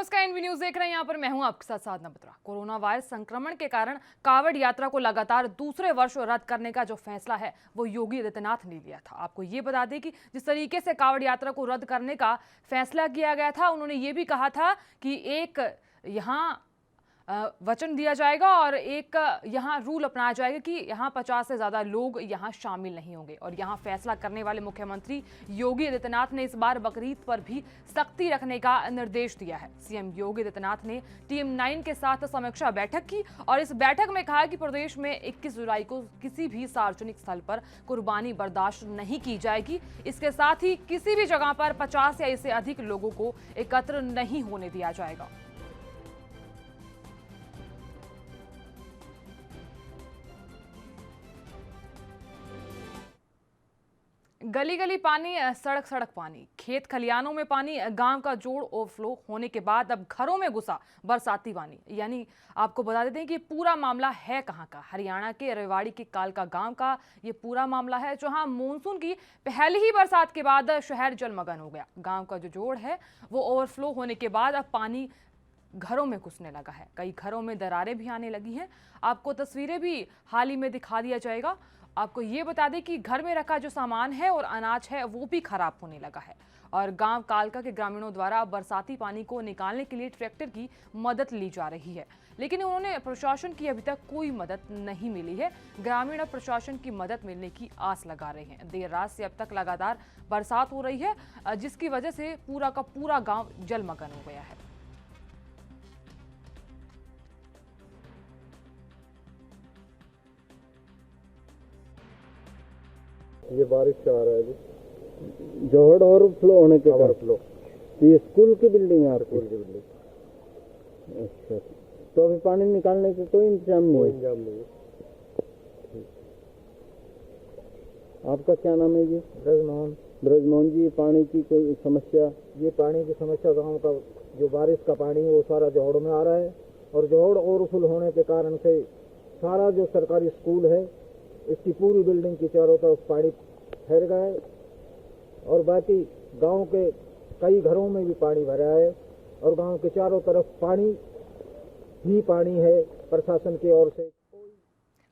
नमस्कार, N V news देख रहे हैं। यहाँ पर मैं हूं आपके साथ साधना बत्रा। कोरोना वायरस संक्रमण के कारण कांवड़ यात्रा को लगातार दूसरे वर्ष रद्द करने का जो फैसला है वो योगी आदित्यनाथ ने लिया था। आपको ये बता दें कि जिस तरीके से कांवड़ यात्रा को रद्द करने का फैसला किया गया था, उन्होंने ये भी कहा था कि एक यहाँ वचन दिया जाएगा और एक यहाँ रूल अपनाया जाएगा कि यहाँ 50 से ज़्यादा लोग यहाँ शामिल नहीं होंगे। और यहाँ फैसला करने वाले मुख्यमंत्री योगी आदित्यनाथ ने इस बार बकरीद पर भी सख्ती रखने का निर्देश दिया है। सीएम योगी आदित्यनाथ ने टीम 9 के साथ समीक्षा बैठक की और इस बैठक में कहा कि प्रदेश में 21 जुलाई को किसी भी सार्वजनिक स्थल पर कुर्बानी बर्दाश्त नहीं की जाएगी। इसके साथ ही किसी भी जगह पर 50 या इससे अधिक लोगों को एकत्र नहीं होने दिया जाएगा। गली गली पानी, सड़क सड़क पानी, खेत खलियानों में पानी, गांव का जोड़ ओवरफ्लो होने के बाद अब घरों में घुसा बरसाती पानी। यानी आपको बता देते हैं कि पूरा मामला है कहां का। हरियाणा के रेवाड़ी के कालका गांव का ये पूरा मामला है, जहां मानसून की पहली ही बरसात के बाद शहर जलमग्न हो गया। गांव का जो जोड़ है वो ओवरफ्लो होने के बाद अब पानी घरों में घुसने लगा है। कई घरों में दरारें भी आने लगी हैं। आपको तस्वीरें भी हाल ही में दिखा दिया जाएगा। आपको ये बता दें कि घर में रखा जो सामान है और अनाज है वो भी खराब होने लगा है। और गांव कालका के ग्रामीणों द्वारा बरसाती पानी को निकालने के लिए ट्रैक्टर की मदद ली जा रही है, लेकिन उन्होंने प्रशासन की अभी तक कोई मदद नहीं मिली है। ग्रामीण प्रशासन की मदद मिलने की आस लगा रहे हैं। देर रात से अब तक लगातार बरसात हो रही है, जिसकी वजह से पूरा का पूरा गाँव जलमग्न हो गया है। ये बारिश से आ रहा है जी, जोहड़ ओवरफ्लो होने के कारण फ्लो। तो ये स्कूल की बिल्डिंग है, स्कूल की बिल्डिंग। अच्छा, तो अभी पानी निकालने का कोई इंतजाम नहीं है? इंतजाम नहीं है। आपका क्या नाम है जी? ब्रजमोहन। ब्रजमोहन जी, पानी की कोई समस्या? ये पानी की समस्या गाँव का जो बारिश का पानी है वो सारा जोहड़ में आ रहा है और जोहड़ ओवरफ्लो होने के कारण से सारा जो सरकारी स्कूल है इसकी पूरी बिल्डिंग की चारों तरफ पानी फैल गया है और बाकी गांव के कई घरों में भी पानी भरा है और गांव के चारों तरफ पानी ही पानी है प्रशासन की ओर से।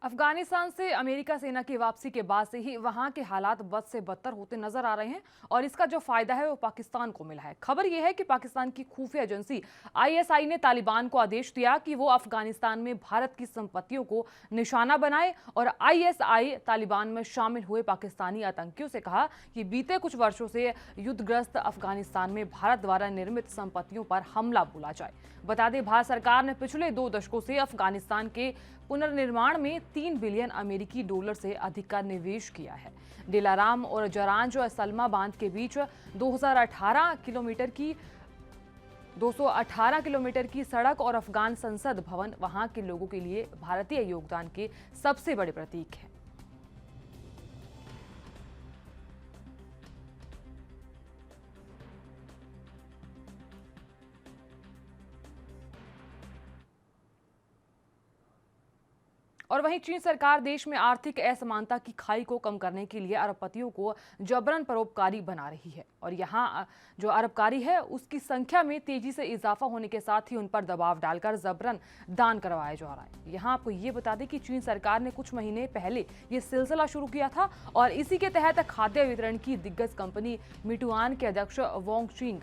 अफगानिस्तान से अमेरिका सेना की वापसी के बाद से ही वहां के हालात बद से बदतर होते नजर आ रहे हैं और इसका जो फायदा है वो पाकिस्तान को मिला है। खबर यह है कि पाकिस्तान की खुफिया एजेंसी आईएसआई ने तालिबान को आदेश दिया कि वो अफगानिस्तान में भारत की संपत्तियों को निशाना बनाए और आईएसआई तालिबान में शामिल हुए पाकिस्तानी आतंकियों से कहा कि बीते कुछ वर्षों से युद्धग्रस्त अफगानिस्तान में भारत द्वारा निर्मित संपत्तियों पर हमला बोला जाए। बता दें, भारत सरकार ने पिछले 2 दशकों से अफगानिस्तान के पुनर्निर्माण में 3 बिलियन अमेरिकी डॉलर से अधिक का निवेश किया है। दिलाराम और जरांज और सलमा बांध के बीच 218 किलोमीटर की सड़क और अफगान संसद भवन वहां के लोगों के लिए भारतीय योगदान के सबसे बड़े प्रतीक हैं। और वहीं चीन सरकार देश में आर्थिक असमानता की खाई को कम करने के लिए अरबपतियों को जबरन परोपकारी बना रही है और यहाँ जो अरबकारी है उसकी संख्या में तेजी से इजाफा होने के साथ ही उन पर दबाव डालकर जबरन दान करवाया जा रहा है। यहाँ आपको ये बता दें कि चीन सरकार ने कुछ महीने पहले ये सिलसिला शुरू किया था और इसी के तहत खाद्य वितरण की दिग्गज कंपनी मिटुआन के अध्यक्ष वोंग चिंग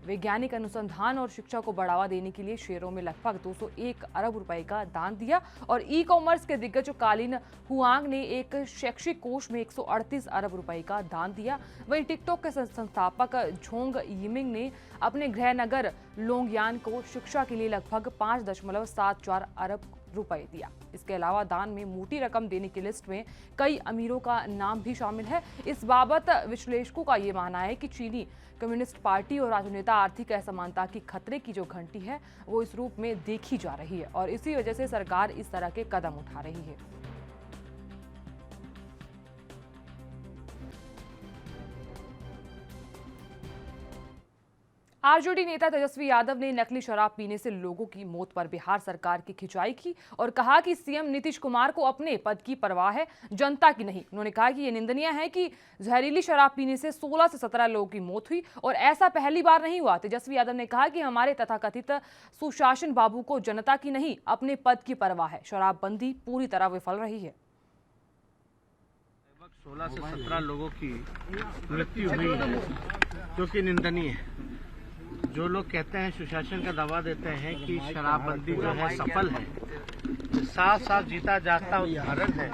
वैज्ञानिक अनुसंधान और शिक्षा को बढ़ावा देने के लिए शेयरों में लगभग 201 अरब रुपए का दान दिया और ई कॉमर्स के दिग्गज कालिन हुआंग ने एक शैक्षिक कोष में 138 अरब रुपए का दान दिया। वहीं टिकटॉक के संस्थापक झोंग यिमिंग ने अपने गृह नगर लोंगयान को शिक्षा के लिए लगभग 5.74 अरब रुपए दिया। इसके अलावा दान में मोटी रकम देने की लिस्ट में कई अमीरों का नाम भी शामिल है। इस बाबत विश्लेषकों का ये मानना है कि चीनी कम्युनिस्ट पार्टी और राजनेता आर्थिक असमानता की खतरे की जो घंटी है वो इस रूप में देखी जा रही है और इसी वजह से सरकार इस तरह के कदम उठा रही है। आरजेडी नेता तेजस्वी यादव ने नकली शराब पीने से लोगों की मौत पर बिहार सरकार की खिंचाई की और कहा कि सीएम नीतीश कुमार को अपने पद की परवाह है, जनता की नहीं। उन्होंने कहा कि यह निंदनीय है कि जहरीली शराब पीने से 16 से 17 लोगों की मौत हुई और ऐसा पहली बार नहीं हुआ। तेजस्वी यादव ने कहा कि हमारे तथाकथित सुशासन बाबू को जनता की नहीं, अपने पद की परवाह है। शराबबंदी पूरी तरह विफल रही है। 16 से 17 लोगों की मृत्यु हुई है, जो कि निंदनीय है। जो लोग कहते हैं, सुशासन का दावा देते हैं कि शराबबंदी जो है सफल है, साफ साफ जीता जागता उदाहरण है।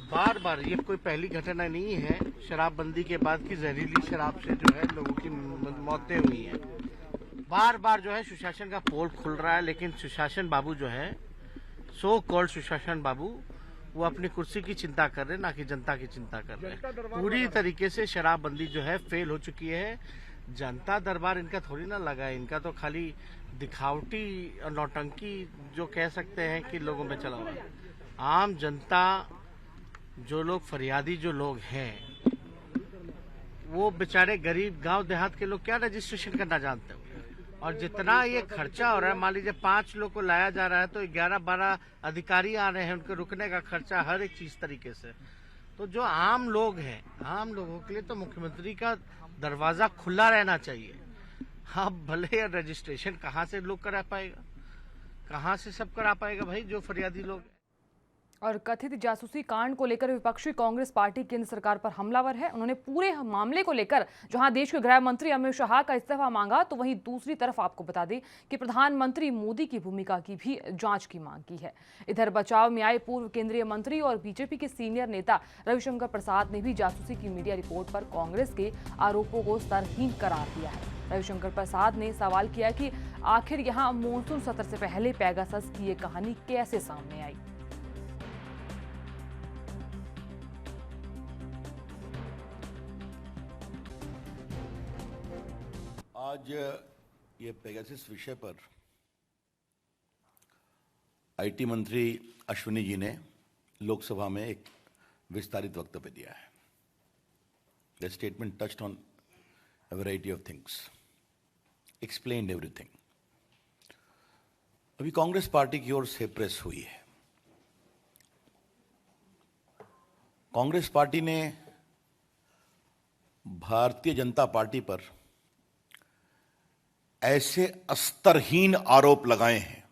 बार बार ये कोई पहली घटना नहीं है शराबबंदी के बाद की जहरीली शराब से जो है लोगों की मौतें हुई हैं। बार बार जो है सुशासन का पोल खुल रहा है, लेकिन सुशासन बाबू जो है, सो कॉल्ड सुशासन बाबू, वो अपनी कुर्सी की चिंता कर रहे हैं, ना कि जनता की चिंता कर रहे हैं। पूरी तरीके से शराबबंदी जो है फेल हो चुकी है। जनता दरबार इनका थोड़ी ना लगा है, इनका तो खाली दिखावटी और नौटंकी जो कह सकते हैं कि लोगों में चला हुआ है। आम जनता, जो लोग फरियादी जो लोग हैं, वो बेचारे गरीब गांव देहात के लोग क्या रजिस्ट्रेशन करना जानते हो। और जितना ये खर्चा हो रहा है, मान लीजिए 5 लोग को लाया जा रहा है तो 11-12 अधिकारी आ रहे हैं, उनके रुकने का खर्चा, हर एक चीज तरीके से। तो जो आम लोग हैं, आम लोगों के लिए तो मुख्यमंत्री का दरवाजा खुला रहना चाहिए। हाँ, भले रजिस्ट्रेशन कहाँ से लोग करा पाएगा, कहाँ से सब करा पाएगा भाई, जो फरियादी लोग। और कथित जासूसी कांड को लेकर विपक्षी कांग्रेस पार्टी केंद्र सरकार पर हमलावर है। उन्होंने पूरे मामले को लेकर जहां देश के गृह मंत्री अमित शाह का इस्तीफा मांगा, तो वहीं दूसरी तरफ आपको बता दें कि प्रधानमंत्री मोदी की भूमिका की भी जांच की मांग की है। इधर बचाव में आए पूर्व केंद्रीय मंत्री और बीजेपी के सीनियर नेता रविशंकर प्रसाद ने भी जासूसी की मीडिया रिपोर्ट पर कांग्रेस के आरोपों को स्तरहीन करार दिया है। रविशंकर प्रसाद ने सवाल किया कि आखिर यहाँ मॉनसून सत्र से पहले पेगासस की ये कहानी कैसे सामने आई। आज ये पेगासस विषय पर आईटी मंत्री अश्विनी जी ने लोकसभा में एक विस्तारित वक्तव्य दिया है। The statement touched on a variety of things, explained everything. अभी कांग्रेस पार्टी की ओर से प्रेस हुई है। कांग्रेस पार्टी ने भारतीय जनता पार्टी पर ऐसे स्तरहीन आरोप लगाए हैं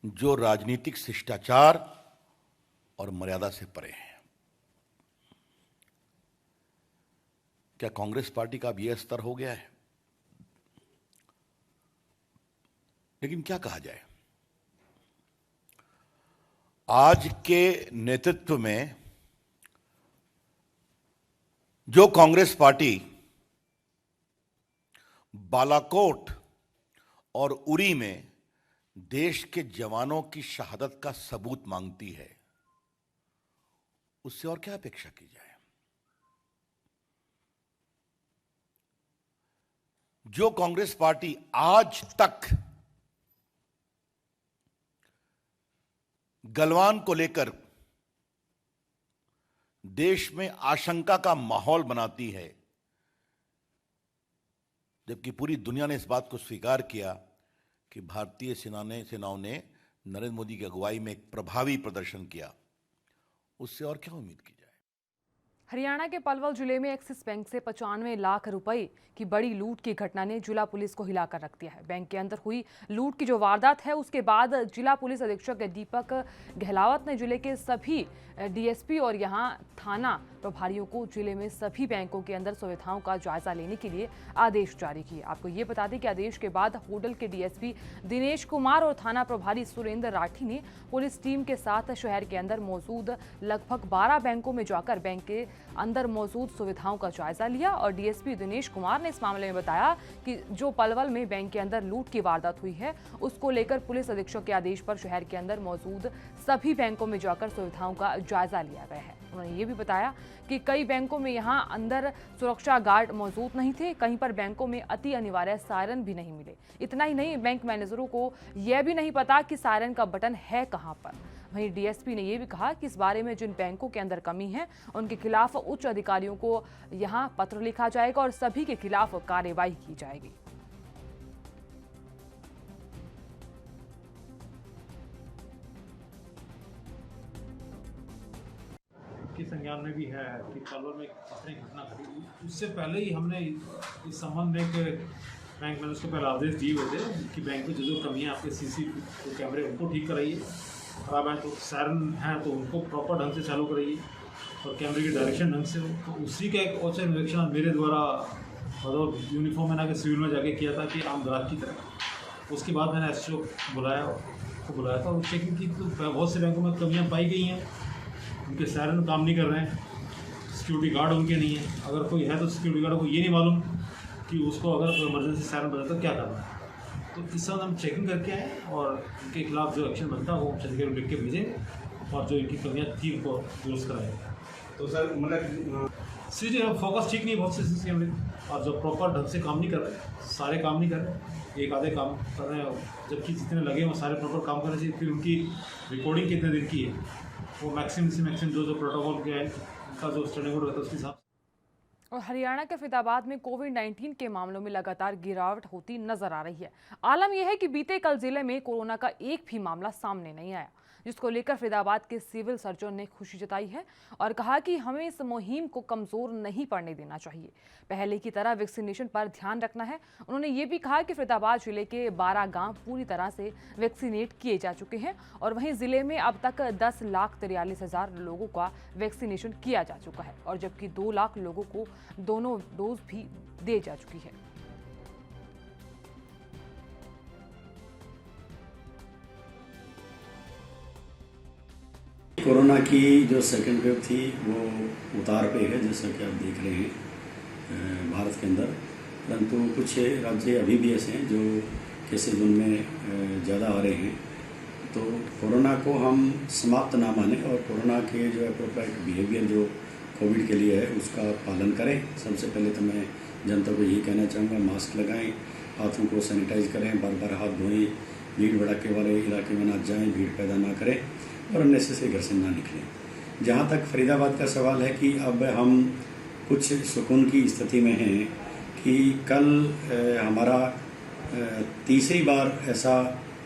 जो राजनीतिक शिष्टाचार और मर्यादा से परे हैं। क्या कांग्रेस पार्टी का अब यह स्तर हो गया है? लेकिन क्या कहा जाए, आज के नेतृत्व में जो कांग्रेस पार्टी बालाकोट और उरी में देश के जवानों की शहादत का सबूत मांगती है, उससे और क्या अपेक्षा की जाए। जो कांग्रेस पार्टी आज तक गलवान को लेकर देश में आशंका का माहौल बनाती है, जबकि पूरी दुनिया ने इस बात को स्वीकार किया कि भारतीय सेनाओं ने नरेंद्र मोदी की अगुवाई में एक प्रभावी प्रदर्शन किया, उससे और क्या उम्मीद की जाए। हरियाणा के पलवल जिले में एक्सिस बैंक से 95 लाख रुपए की बड़ी लूट की घटना ने जिला पुलिस को हिलाकर रख दिया है। बैंक के अंदर हुई लूट की जो वारदात है, उसके बाद जिला पुलिस अधीक्षक दीपक गहलावत ने जिले के सभी डीएसपी और यहां थाना प्रभारियों को जिले में सभी बैंकों के अंदर सुविधाओं का जायजा लेने के लिए आदेश जारी किए। आपको ये बता दें कि आदेश के बाद होडल के डीएसपी दिनेश कुमार और थाना प्रभारी सुरेंद्र राठी ने पुलिस टीम के साथ शहर के अंदर मौजूद लगभग 12 बैंकों में जाकर बैंक के अंदर मौजूद सुविधाओं का जायजा लिया। और डीएसपी दिनेश कुमार ने इस मामले में बताया कि जो पलवल में बैंक के अंदर लूट की वारदात हुई है, उसको लेकर पुलिस अधीक्षक के आदेश पर शहर के अंदर मौजूद सभी बैंकों में जाकर सुविधाओं का जायजा लिया गया है। उन्होंने ये भी बताया कि कई बैंकों में यहां अंदर सुरक्षा गार्ड मौजूद नहीं थे, कहीं पर बैंकों में अति अनिवार्य सायरन भी नहीं मिले। इतना ही नहीं, बैंक मैनेजरों को यह भी नहीं पता कि सायरन का बटन है कहां पर। वहीं डीएसपी ने ये भी कहा कि इस बारे में जिन बैंकों के अंदर कमी है उनके खिलाफ उच्च अधिकारियों को यहां पत्र लिखा जाएगा और सभी के खिलाफ कार्रवाई की जाएगी। के संज्ञान में भी है कि पलवल में अपनी घटना घटी। उससे पहले ही हमने इस संबंध में एक बैंक मैनेजर को पहले आदेश दिए हुए थे कि बैंक में जो कमियाँ आपके सीसी कैमरे उनको ठीक कराइए, खराब है तो सायरन है तो उनको प्रॉपर ढंग से चालू कराइए और कैमरे की डायरेक्शन ढंग से हो। तो उसी का एक औचक निरीक्षण मेरे द्वारा मतलब यूनिफॉर्म में ना के सिविल में जाके किया था कि आम ग्राहक की तरह। उसके बाद मैंने एसओ बुलाया था और चेकिंग की तो बहुत से बैंकों में कमियाँ पाई गई हैं। उनके सायरन काम नहीं कर रहे हैं, सिक्योरिटी गार्ड उनके नहीं है। अगर कोई है तो सिक्योरिटी गार्ड को ये नहीं मालूम कि उसको अगर कोई इमरजेंसी सायरन बजा तो क्या करना है। तो इस समय हम चेकिंग करके आए और उनके खिलाफ जो एक्शन बनता है वो चंडीगढ़ लिख के भेजें और जो इनकी कमियाँ थी उनको दुरुस्त कराएंगे। तो सर मतलब सीधे फोकस ठीक नहीं, बहुत से सीसी कैमरे और जो प्रॉपर ढंग से काम नहीं कर रहे, सारे काम नहीं कर रहे, एक आधे काम कर रहे हैं, जबकि जितने लगे वो सारे प्रॉपर काम करने चाहिए। फिर उनकी रिकॉर्डिंग कितने दिन की है वो मैक्सिमम से मैक्सिमम जो प्रोटोकॉल के है उनका जो स्टैंडिंग ऑर्डर रहता है उसके हिसाब से। और हरियाणा के फरीदाबाद में कोविड-19 के मामलों में लगातार गिरावट होती नजर आ रही है। आलम यह है कि बीते कल जिले में कोरोना का एक भी मामला सामने नहीं आया, जिसको लेकर फरीदाबाद के सिविल सर्जन ने खुशी जताई है और कहा कि हमें इस मुहिम को कमजोर नहीं पड़ने देना चाहिए, पहले की तरह वैक्सीनेशन पर ध्यान रखना है। उन्होंने ये भी कहा कि फरीदाबाद जिले के 12 गांव पूरी तरह से वैक्सीनेट किए जा चुके हैं और वहीं जिले में अब तक 10,43,000 लोगों का वैक्सीनेशन किया जा चुका है और जबकि 2 लाख लोगों को दोनों डोज भी दी जा चुकी है। कोरोना की जो सेकेंड वेव थी वो उतार पे है, जैसा कि आप देख रहे हैं भारत के अंदर, परंतु कुछ राज्य अभी भी ऐसे हैं जो केसेज उनमें ज़्यादा आ रहे हैं। तो कोरोना को हम समाप्त ना माने और कोरोना के जो एप्रोप्रिएट बिहेवियर जो कोविड के लिए है उसका पालन करें। सबसे पहले तो मैं जनता को यही कहना चाहूँगा, मास्क लगाएं, हाथों को सैनिटाइज करें, बार बार हाथ धोएं, भीड़ भड़ाके वाले इलाके में ना जाएं, भीड़ पैदा ना करें और अननेसेसरी घर से ना निकलें। जहाँ तक फरीदाबाद का सवाल है कि अब हम कुछ सुकून की स्थिति में हैं कि कल हमारा तीसरी बार ऐसा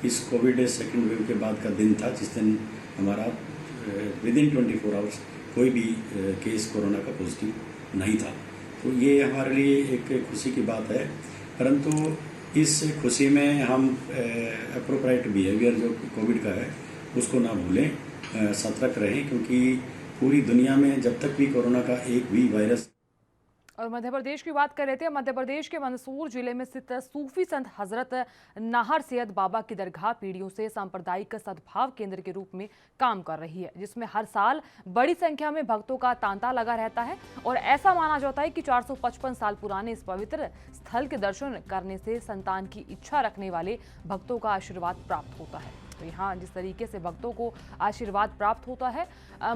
इस कोविड सेकेंड वेव के बाद का दिन था जिस दिन हमारा विदिन 24 आवर्स कोई भी केस कोरोना का पॉजिटिव नहीं था। तो ये हमारे लिए एक खुशी की बात है, परंतु इस खुशी में हम एप्रोप्रिएट बिहेवियर जो कोविड का है उसको ना भूलें, सतर्क रहें, क्योंकि पूरी दुनिया में जब तक भी कोरोना का एक भी वायरस। और मध्य प्रदेश की बात कर रहे थे। मध्य प्रदेश के मंदसौर जिले में स्थित सूफी संत हजरत नाहर सैयद बाबा की दरगाह पीढ़ियों से सांप्रदायिक सद्भाव केंद्र के रूप में काम कर रही है, जिसमें हर साल बड़ी संख्या में भक्तों का तांता लगा रहता है और ऐसा माना जाता है कि 455 साल पुराने इस पवित्र स्थल के दर्शन करने से संतान की इच्छा रखने वाले भक्तों का आशीर्वाद प्राप्त होता है। तो यहाँ जिस तरीके से भक्तों को आशीर्वाद प्राप्त होता है,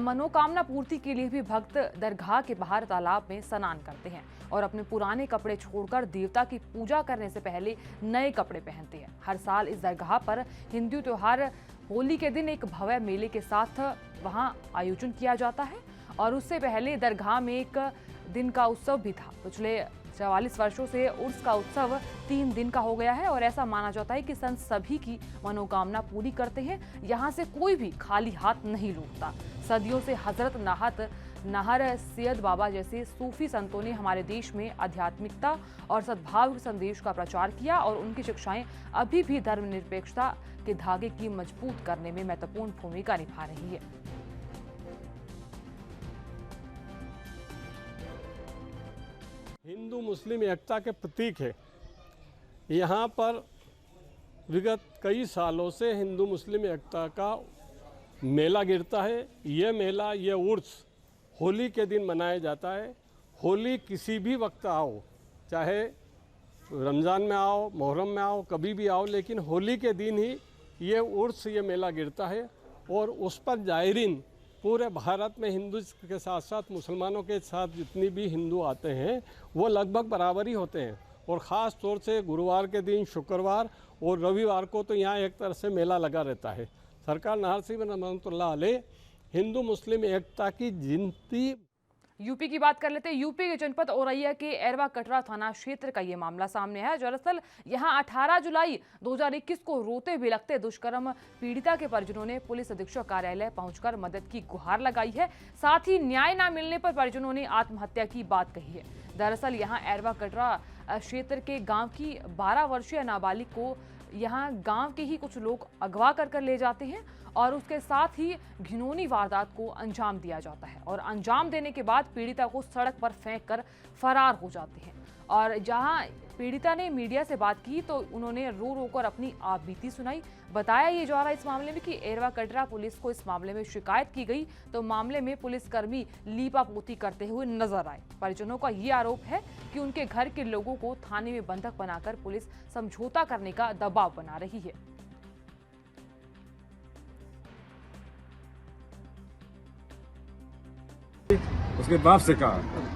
मनोकामना पूर्ति के लिए भी भक्त दरगाह के बाहर तालाब में स्नान करते हैं और अपने पुराने कपड़े छोड़कर देवता की पूजा करने से पहले नए कपड़े पहनते हैं। हर साल इस दरगाह पर हिंदू त्योहार होली के दिन एक भव्य मेले के साथ वहां आयोजन किया जाता है और उससे पहले दरगाह में एक दिन का उत्सव भी था। पिछले 44 वर्षों से उर्स का उत्सव 3 दिन का हो गया है और ऐसा माना जाता है कि संत सभी की मनोकामना पूरी करते हैं। यहाँ से कोई भी खाली हाथ नहीं लौटता। सदियों से हजरत नाहर सैयद बाबा जैसे सूफी संतों ने हमारे देश में आध्यात्मिकता और सद्भाव के संदेश का प्रचार किया और उनकी शिक्षाएं अभी भी धर्मनिरपेक्षता के धागे की मजबूत करने में महत्वपूर्ण भूमिका निभा रही है। हिंदू मुस्लिम एकता के प्रतीक है। यहाँ पर विगत कई सालों से हिंदू मुस्लिम एकता का मेला गिरता है। ये मेला, ये उर्स होली के दिन मनाया जाता है। होली किसी भी वक्त आओ, चाहे रमज़ान में आओ, मुहर्रम में आओ, कभी भी आओ, लेकिन होली के दिन ही ये उर्स, ये मेला गिरता है और उस पर जायरीन पूरे भारत में हिंदू के साथ साथ मुसलमानों के साथ जितनी भी हिंदू आते हैं वो लगभग बराबर ही होते हैं। और ख़ास तौर से गुरुवार के दिन, शुक्रवार और रविवार को तो यहाँ एक तरह से मेला लगा रहता है। सरकार नाहर सिंह रहमतुल्लाह अलैह हिंदू मुस्लिम एकता की जिनती। यूपी की बात कर लेते हैं। यूपी के जनपद औरैया के एरवा कटरा थाना क्षेत्र का ये मामला सामने है। दरअसल यहां 18 जुलाई 2021 को रोते बिलखते दुष्कर्म पीड़िता के परिजनों ने पुलिस अधीक्षक कार्यालय पहुंचकर मदद की गुहार लगाई है। साथ ही न्याय न मिलने पर परिजनों ने आत्महत्या की बात कही है। दरअसल यहां एरवा कटरा क्षेत्र के गांव की 12 वर्षीय नाबालिग को यहां गांव के ही कुछ लोग अगवा कर ले जाते हैं और उसके साथ ही घिनौनी वारदात को अंजाम दिया जाता है और अंजाम देने के बाद पीड़िता को सड़क पर फेंक कर फरार हो जाते हैं। और जहां पीड़िता ने मीडिया से बात की तो उन्होंने रो रो कर अपनी आपबीती सुनाई। बताया ये जा रहा है इस मामले में कि एरवा कटरा पुलिस को इस मामले में शिकायत की गई तो मामले में पुलिसकर्मी लीपापोती करते हुए नजर आए। परिजनों का ये आरोप है कि उनके घर के लोगों को थाने में बंधक बनाकर पुलिस समझौता करने का दबाव बना रही है। उसके बाप से कहा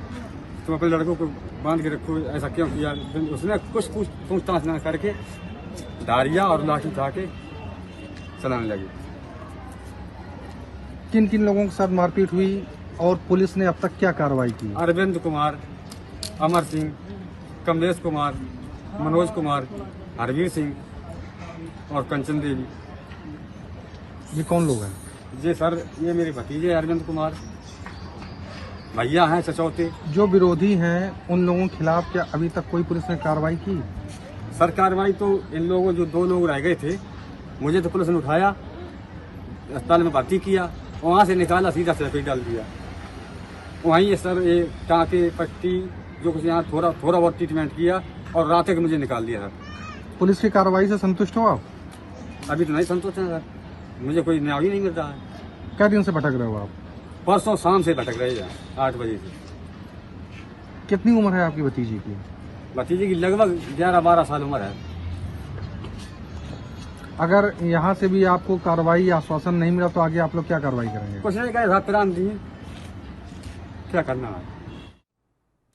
तुम अपने लड़कों को बांध के रखो, ऐसा क्यों किया। उसने कुछ पूछताछ न करके धारिया और लाठी उठा के चलाने लगी। किन किन लोगों के साथ मारपीट हुई और पुलिस ने अब तक क्या कार्रवाई की? अरविंद कुमार, अमर सिंह, कमलेश कुमार, मनोज कुमार, हरवीर सिंह और कंचन देवी। ये कौन लोग हैं? जी सर, ये मेरे भतीजे अरविंद कुमार, भैया हैं चचौते। जो विरोधी हैं उन लोगों के खिलाफ क्या अभी तक कोई पुलिस ने कार्रवाई की? सर कार्रवाई तो इन लोगों जो 2 लोग रह गए थे, मुझे तो पुलिस ने उठाया, अस्पताल में भर्ती किया, वहाँ से निकाला सीधा सड़क डाल दिया। वहीं ये सर ये टाँके पट्टी जो कुछ यहाँ थोड़ा बहुत ट्रीटमेंट किया और रात तक मुझे निकाल दिया सर। पुलिस की कार्रवाई से संतुष्ट हो आप? अभी तो नहीं संतुष्ट है सर, मुझे कोई न्याय ही नहीं मिल रहा है। क्या दिन से भटक रहे हो आप? परसों शाम से भटक रहे हैं 8 बजे से। कितनी उम्र है आपकी भतीजी की? भतीजे की लगभग 11-12 साल उम्र है। अगर यहाँ से भी आपको कार्रवाई या आश्वासन नहीं मिला तो आगे आप लोग क्या कार्रवाई करेंगे? कुछ नहीं कहे, प्राण दिए, क्या करना है।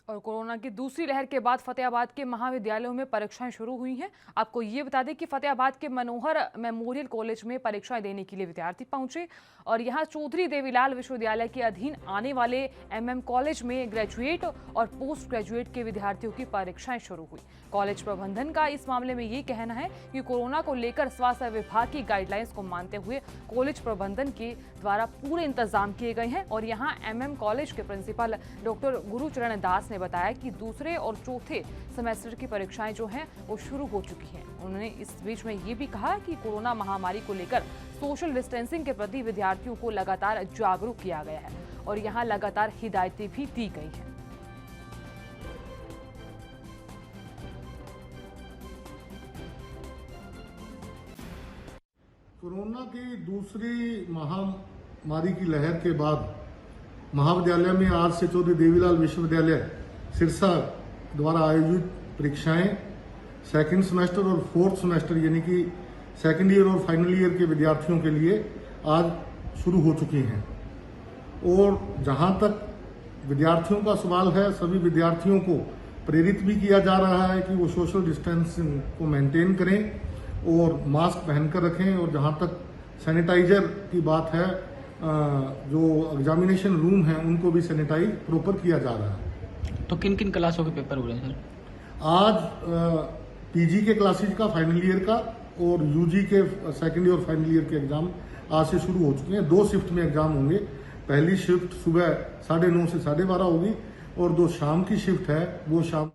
और कोरोना की दूसरी लहर के बाद फतेहाबाद के महाविद्यालयों में परीक्षाएं शुरू हुई हैं। आपको ये बता दें कि फतेहाबाद के मनोहर मेमोरियल कॉलेज में परीक्षाएं देने के लिए विद्यार्थी पहुंचे और यहां चौधरी देवीलाल विश्वविद्यालय के अधीन आने वाले एमएम कॉलेज में ग्रेजुएट और पोस्ट ग्रेजुएट के विद्यार्थियों की परीक्षाएं शुरू हुई। कॉलेज प्रबंधन का इस मामले में ये कहना है कि कोरोना को लेकर स्वास्थ्य विभाग की गाइडलाइंस को मानते हुए कॉलेज प्रबंधन के द्वारा पूरे इंतजाम किए गए हैं। और यहाँ एमएम कॉलेज के प्रिंसिपल डॉक्टर गुरुचरण दास ने बताया कि दूसरे और चौथे सेमेस्टर की परीक्षाएं जो हैं वो शुरू हो चुकी हैं। उन्होंने इस बीच में ये भी कहा कि कोरोना महामारी को लेकर सोशल डिस्टेंसिंग के प्रति विद्यार्थियों को लगातार जागरूक किया गया है और यहाँ लगातार हिदायतें भी दी गई हैं। कोरोना की दूसरी महामारी की लहर के बाद महाविद्यालय में आज से चौधरी देवीलाल विश्वविद्यालय सिरसा द्वारा आयोजित परीक्षाएं सेकंड सेमेस्टर और फोर्थ सेमेस्टर यानी कि सेकंड ईयर और फाइनल ईयर के विद्यार्थियों के लिए आज शुरू हो चुकी हैं। और जहां तक विद्यार्थियों का सवाल है, सभी विद्यार्थियों को प्रेरित भी किया जा रहा है कि वो सोशल डिस्टेंसिंग को मेंटेन करें और मास्क पहनकर रखें। और जहां तक सैनिटाइजर की बात है, जो एग्जामिनेशन रूम है उनको भी सैनिटाइज प्रॉपर किया जा रहा है। तो किन किन क्लासों के पेपर हो रहे हैं सर? आज पीजी के क्लासेज का फाइनल ईयर का और यूजी के सेकंड ईयर और फाइनल ईयर के एग्जाम आज से शुरू हो चुके हैं। 2 शिफ्ट में एग्जाम होंगे। पहली शिफ्ट सुबह 9:30 से 12:30 होगी और जो शाम की शिफ्ट है वो शाम।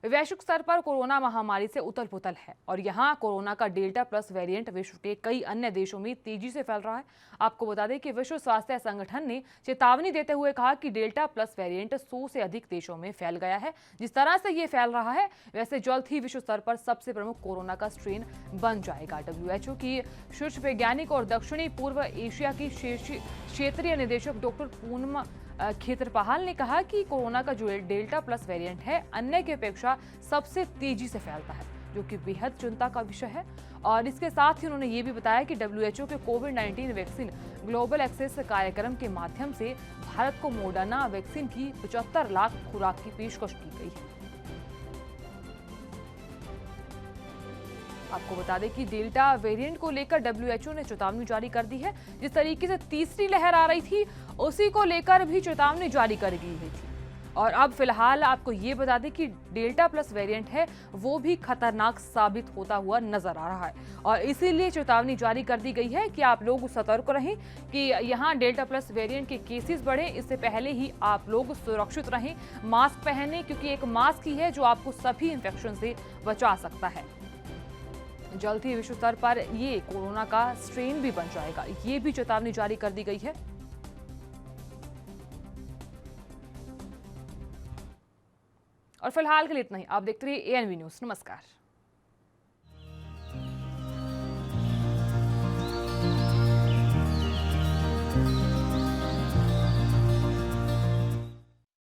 वैश्विक स्तर पर कोरोना महामारी से उथल पुथल है और यहाँ कोरोना का डेल्टा प्लस वेरिएंट विश्व के कई अन्य देशों में तेजी से फैल रहा है। आपको बता दें कि विश्व स्वास्थ्य संगठन ने चेतावनी देते हुए कहा कि डेल्टा प्लस वेरिएंट 100 से अधिक देशों में फैल गया है। जिस तरह से ये फैल रहा है वैसे जल्द ही विश्व स्तर पर सबसे प्रमुख कोरोना का स्ट्रेन बन जाएगा। WHO की शीर्ष वैज्ञानिक और दक्षिणी पूर्व एशिया की क्षेत्रीय निदेशक डॉक्टर पूनम खेतरपाल ने कहा कि कोरोना का जो डेल्टा प्लस वेरिएंट है अन्य की अपेक्षा सबसे तेजी से फैलता है, जो कि बेहद चिंता का विषय है। और इसके साथ ही उन्होंने ये भी बताया कि WHO के कोविड-19 वैक्सीन ग्लोबल एक्सेस कार्यक्रम के माध्यम से भारत को मॉडर्ना वैक्सीन की 75 लाख खुराक की पेशकश की गई है। आपको बता दें कि डेल्टा वेरिएंट को लेकर WHO ने चेतावनी जारी कर दी है। जिस तरीके से तीसरी लहर आ रही थी उसी को लेकर भी चेतावनी जारी कर दी गई थी। और अब फिलहाल आपको ये बता दें कि डेल्टा प्लस वेरिएंट है वो भी खतरनाक साबित होता हुआ नजर आ रहा है और इसीलिए चेतावनी जारी कर दी गई है कि आप लोग सतर्क रहें कि यहाँ डेल्टा प्लस वेरिएंट के केसेस बढ़े, इससे पहले ही आप लोग सुरक्षित रहें, मास्क पहनें क्योंकि एक मास्क ही है जो आपको सभी इन्फेक्शन से बचा सकता है। जल्द ही विश्व स्तर पर ये कोरोना का स्ट्रेन भी बन जाएगा, ये भी चेतावनी जारी कर दी गई है। और फिलहाल के लिए इतना ही। आप देखते रहिए ANV न्यूज़। नमस्कार।